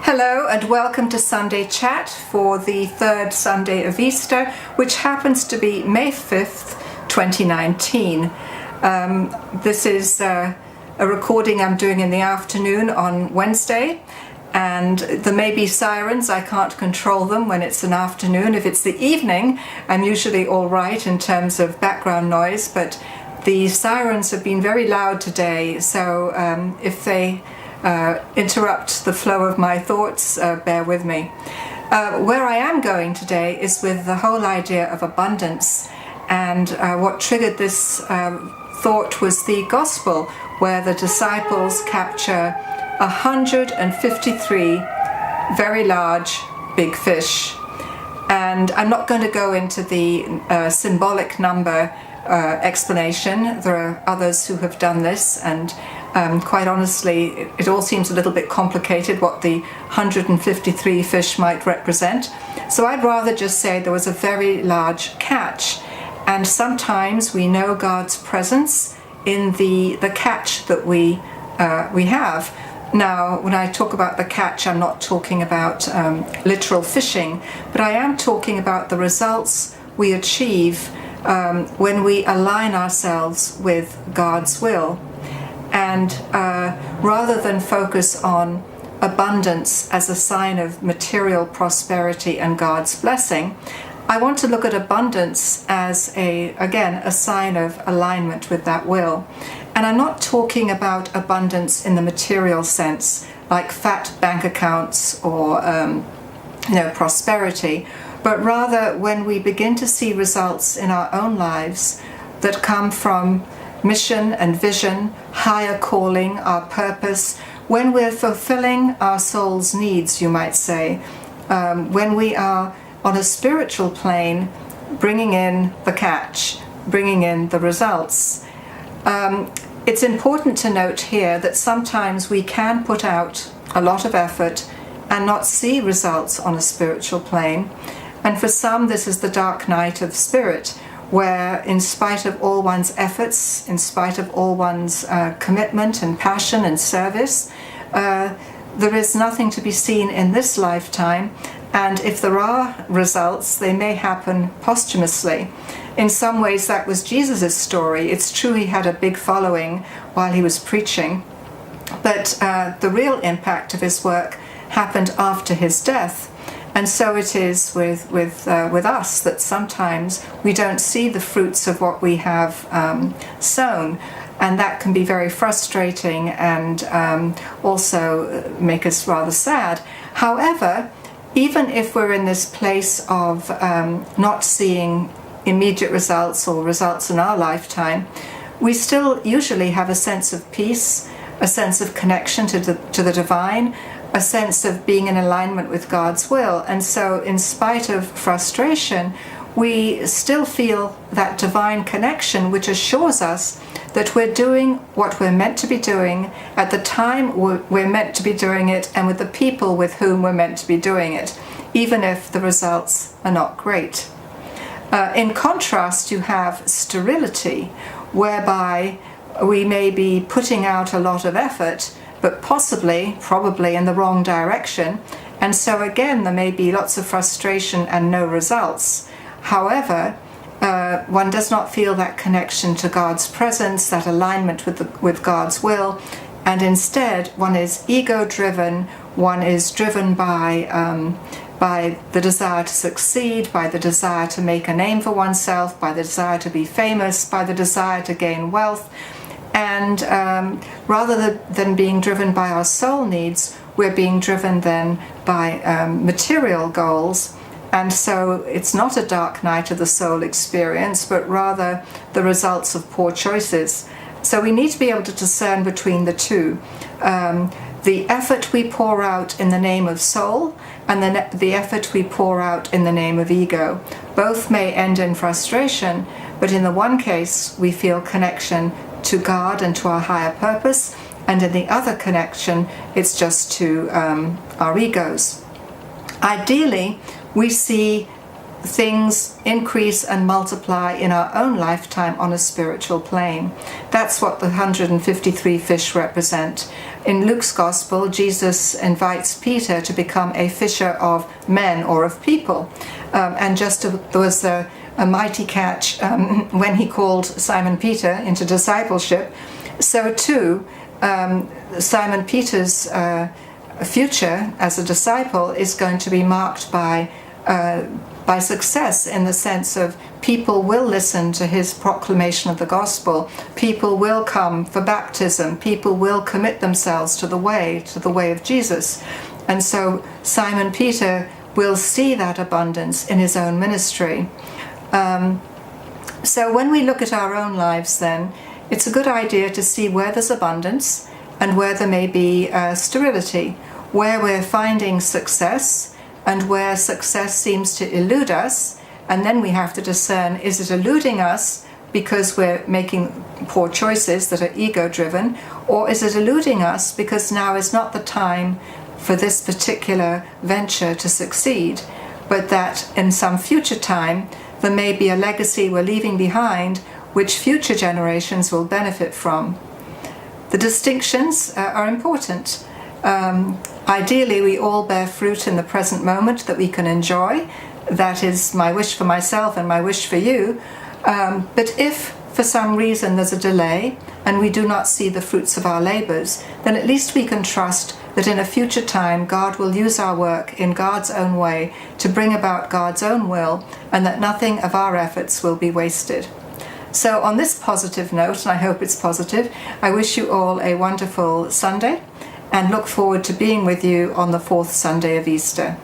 Hello and welcome to Sunday Chat for the third Sunday of Easter, which happens to be May 5th, 2019. This is a recording I'm doing in the afternoon on Wednesday, and there may be sirens. I can't control them when it's an afternoon. If it's the evening, I'm usually all right in terms of background noise, but the sirens have been very loud today, so if they interrupt the flow of my thoughts, bear with me. Where I am going today is with the whole idea of abundance, and what triggered this thought was the gospel, where the disciples capture 153 very large big fish. And I'm not going to go into the symbolic number explanation. There are others who have done this, and quite honestly, it all seems a little bit complicated what the 153 fish might represent. So I'd rather just say there was a very large catch. And sometimes we know God's presence in the catch that we have. Now, when I talk about the catch, I'm not talking about literal fishing, but I am talking about the results we achieve when we align ourselves with God's will. And rather than focus on abundance as a sign of material prosperity and God's blessing, I want to look at abundance as a sign of alignment with that will. And I'm not talking about abundance in the material sense, like fat bank accounts or prosperity, but rather when we begin to see results in our own lives that come from mission and vision, higher calling, our purpose, when we're fulfilling our soul's needs, you might say, when we are on a spiritual plane, bringing in the catch, bringing in the results. It's important to note here that sometimes we can put out a lot of effort and not see results on a spiritual plane. And for some, this is the dark night of spirit, where in spite of all one's efforts, in spite of all one's commitment and passion and service, there is nothing to be seen in this lifetime. And if there are results, they may happen posthumously. In some ways, that was Jesus' story. It's true he had a big following while he was preaching, but the real impact of his work happened after his death. And so it is with us, that sometimes we don't see the fruits of what we have sown, and that can be very frustrating and also make us rather sad. However, even if we're in this place of not seeing immediate results or results in our lifetime, we still usually have a sense of peace, a sense of connection to the divine, a sense of being in alignment with God's will. And so in spite of frustration, we still feel that divine connection, which assures us that we're doing what we're meant to be doing at the time we're meant to be doing it, and with the people with whom we're meant to be doing it, even if the results are not great. In contrast, you have sterility, whereby we may be putting out a lot of effort, but probably in the wrong direction. And so again, there may be lots of frustration and no results. However, one does not feel that connection to God's presence, that alignment with God's will, and instead one is ego-driven, one is driven by the desire to succeed, by the desire to make a name for oneself, by the desire to be famous, by the desire to gain wealth. And rather than being driven by our soul needs, we're being driven then by material goals. And so it's not a dark night of the soul experience, but rather the results of poor choices. So we need to be able to discern between the two. The effort we pour out in the name of soul and the effort we pour out in the name of ego. Both may end in frustration, but in the one case we feel connection to God and to our higher purpose, and in the other connection it's just to our egos. Ideally, we see things increase and multiply in our own lifetime on a spiritual plane. That's what the 153 fish represent. In Luke's Gospel, Jesus invites Peter to become a fisher of men or of people. And just there was a mighty catch when he called Simon Peter into discipleship. So too, Simon Peter's future as a disciple is going to be marked by success, in the sense of people will listen to his proclamation of the gospel, people will come for baptism, people will commit themselves to the way of Jesus. And so Simon Peter will see that abundance in his own ministry. So when we look at our own lives then, it's a good idea to see where there's abundance and where there may be sterility, where we're finding success and where success seems to elude us, and then we have to discern, is it eluding us because we're making poor choices that are ego-driven, or is it eluding us because now is not the time for this particular venture to succeed, but that in some future time there may be a legacy we're leaving behind which future generations will benefit from. The distinctions are important. Ideally, we all bear fruit in the present moment that we can enjoy. That is my wish for myself and my wish for you. But if for some reason there's a delay and we do not see the fruits of our labors, then at least we can trust that in a future time God will use our work in God's own way to bring about God's own will, and that nothing of our efforts will be wasted. So on this positive note, and I hope it's positive, I wish you all a wonderful Sunday and look forward to being with you on the 4th Sunday of Easter.